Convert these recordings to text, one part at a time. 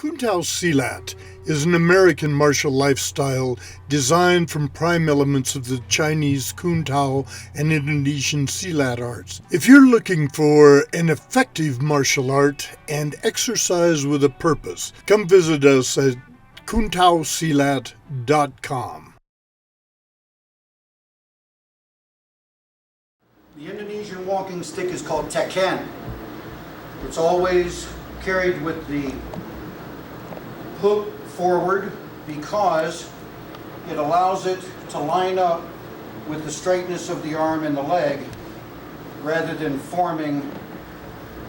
Kuntao Silat is an American martial lifestyle designed from prime elements of the Chinese Kuntao and Indonesian Silat arts. If you're looking for an effective martial art and exercise with a purpose, come visit us at kuntaosilat.com. The Indonesian walking stick is called tekken. It's always carried with the hook forward because it allows it to line up with the straightness of the arm and the leg rather than forming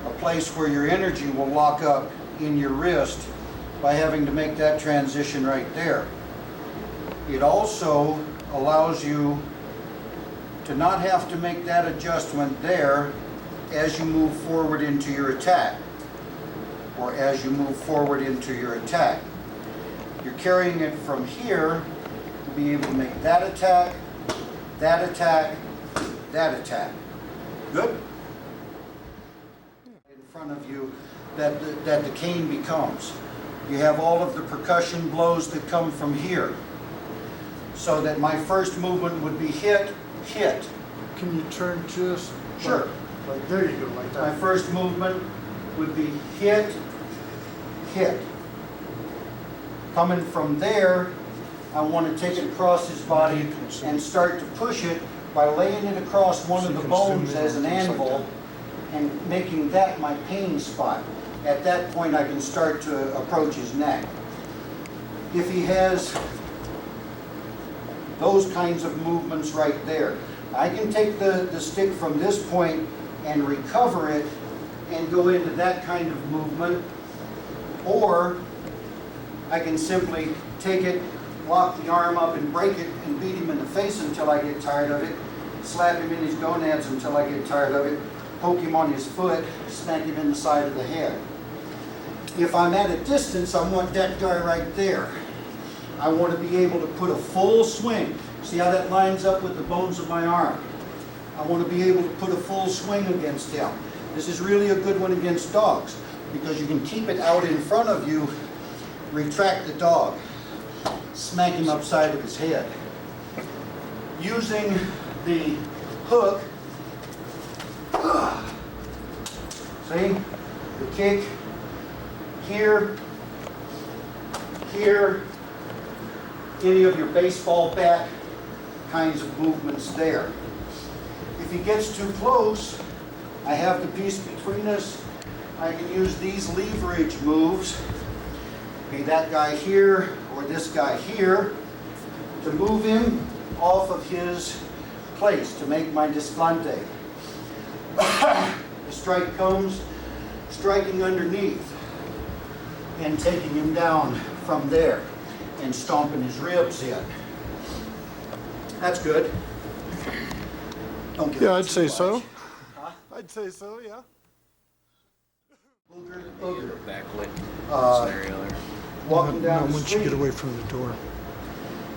a place where your energy will lock up in your wrist by having to make that transition right there. It also allows you to not have to make that adjustment there as you move forward into your attack, or as you move forward into your attack. You're carrying it from here to be able to make that attack, that attack, that attack. Good? In front of you that the cane becomes. You have all of the percussion blows that come from here. So that my first movement would be hit, hit. Can you turn just Sure. like there you go, like My that. first movement would be hit, hit. Coming from there, I want to take it across his body and start to push it by laying it across one of the bones as an anvil and making that my pain spot. At that point, I can start to approach his neck. If he has those kinds of movements right there, I can take the stick from this point and recover it and go into that kind of movement, or I can simply take it, lock the arm up and break it and beat him in the face until I get tired of it, slap him in his gonads until I get tired of it, poke him on his foot, smack him in the side of the head. If I'm at a distance, I want that guy right there. I want to be able to put a full swing. See how that lines up with the bones of my arm? I want to be able to put a full swing against him. This is really a good one against dogs because you can keep it out in front of you, retract the dog, smack him upside of his head. Using the hook, see, the kick, here, here, any of your baseball bat kinds of movements there. If he gets too close, I have the piece between us. I can use these leverage moves, be that guy here or this guy here, to move him off of his place to make my desplante. The strike comes, striking underneath and taking him down from there and stomping his ribs in. That's good. Don't get Yeah, it I'd too say much. so. Huh? I'd say so, yeah. Booger, booger. Backlit Scenario there. Walking down the once you street, get away from the door.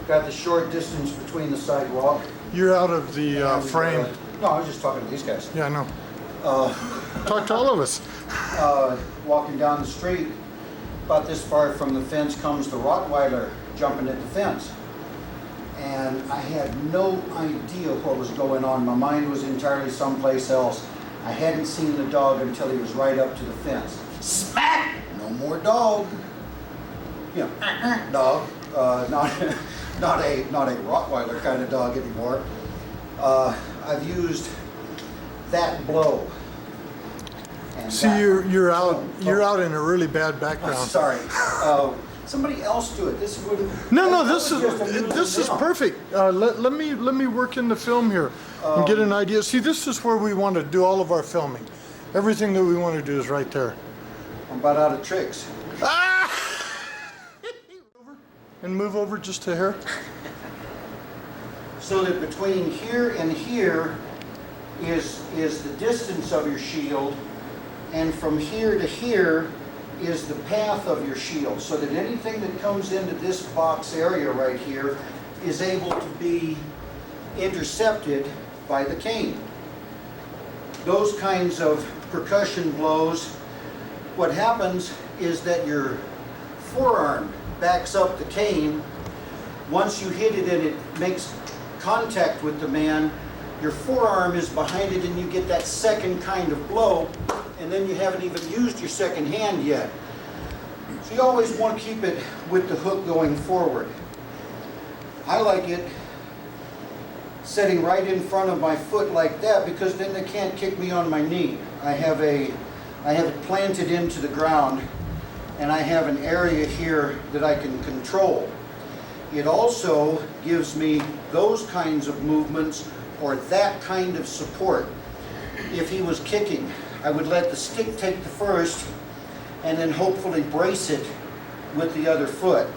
got the short distance between the sidewalk. You're out of the and, frame. No, I was just talking to these guys. Yeah, I know. Talk to all of us. Walking down the street, about this far from the fence comes the Rottweiler jumping at the fence. And I had no idea what was going on. My mind was entirely someplace else. I hadn't seen the dog until he was right up to the fence. Smack! No more dog. You know, dog. Not a Rottweiler kind of dog anymore. I've used that blow. And See, that you're out. one. You're out in a really bad Oh, background. sorry. Somebody else do it. This wouldn't. No, that this was just a little is down. perfect. Let me work in the film here and get an idea. See, this is where we want to do all of our filming. Everything that we want to do is right there. I'm about out of tricks. Ah! And move over just to here. So that between here and here is the distance of your shield, and from here to here is the path of your shield, so that anything that comes into this box area right here is able to be intercepted by the cane. Those kinds of percussion blows, what happens is that your forearm backs up the cane. Once you hit it and it makes contact with the man, your forearm is behind it and you get that second kind of blow, and then you haven't even used your second hand yet. So you always want to keep it with the hook going forward. I like it setting right in front of my foot like that, because then they can't kick me on my knee. I have it planted into the ground, and I have an area here that I can control. It also gives me those kinds of movements or that kind of support. If he was kicking, I would let the stick take the first and then hopefully brace it with the other foot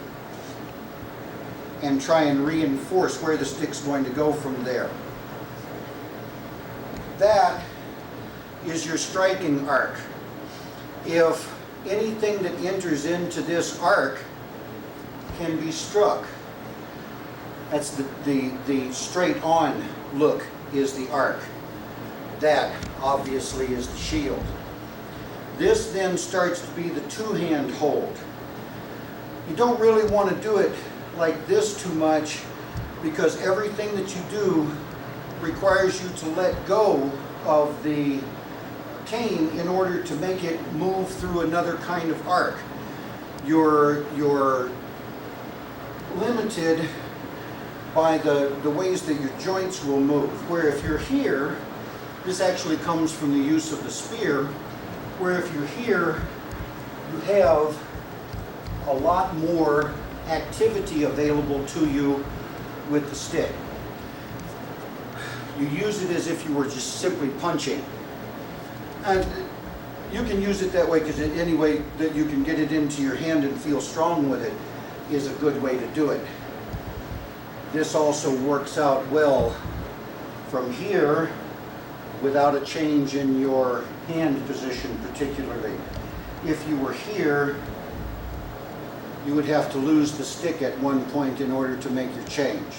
and try and reinforce where the stick's going to go from there. That is your striking arc. If anything that enters into this arc can be struck, that's the straight on look is the arc. That obviously is the shield. This then starts to be the two-hand hold. You don't really want to do it like this too much, because everything that you do requires you to let go of the cane in order to make it move through another kind of arc. You're limited by the ways that your joints will move. Where if you're here, this actually comes from the use of the spear, where if you're here, you have a lot more activity available to you with the stick. You use it as if you were just simply punching. And you can use it that way, because any way that you can get it into your hand and feel strong with it is a good way to do it. This also works out well from here without a change in your hand position particularly. If you were here, you would have to lose the stick at one point in order to make your change.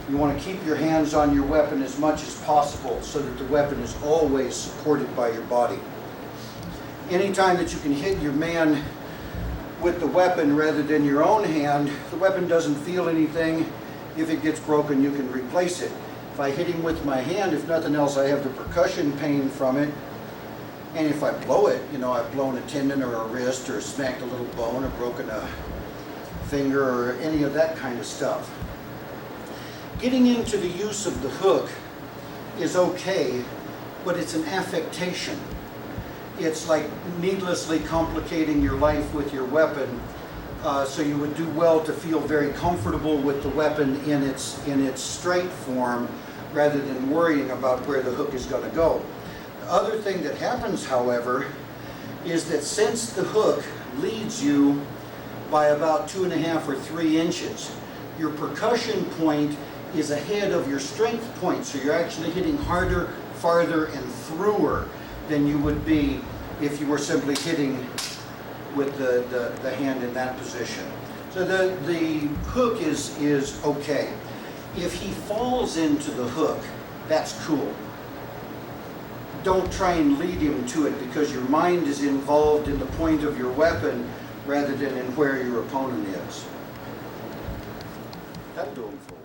You want to keep your hands on your weapon as much as possible so that the weapon is always supported by your body. Anytime that you can hit your man with the weapon rather than your own hand, the weapon doesn't feel anything. If it gets broken, you can replace it. If I hit him with my hand, if nothing else, I have the percussion pain from it. And if I blow it, I've blown a tendon or a wrist or smacked a little bone or broken a finger or any of that kind of stuff. Getting into the use of the hook is okay, but it's an affectation. It's like needlessly complicating your life with your weapon, so you would do well to feel very comfortable with the weapon in its straight form rather than worrying about where the hook is going to go. The other thing that happens, however, is that since the hook leads you by about 2.5 or 3 inches, your percussion point is ahead of your strength point, so you're actually hitting harder, farther, and througher than you would be if you were simply hitting with the hand in that position. So the hook is okay. If he falls into the hook, that's cool. Don't try and lead him to it, because your mind is involved in the point of your weapon rather than in where your opponent is. That'll do him for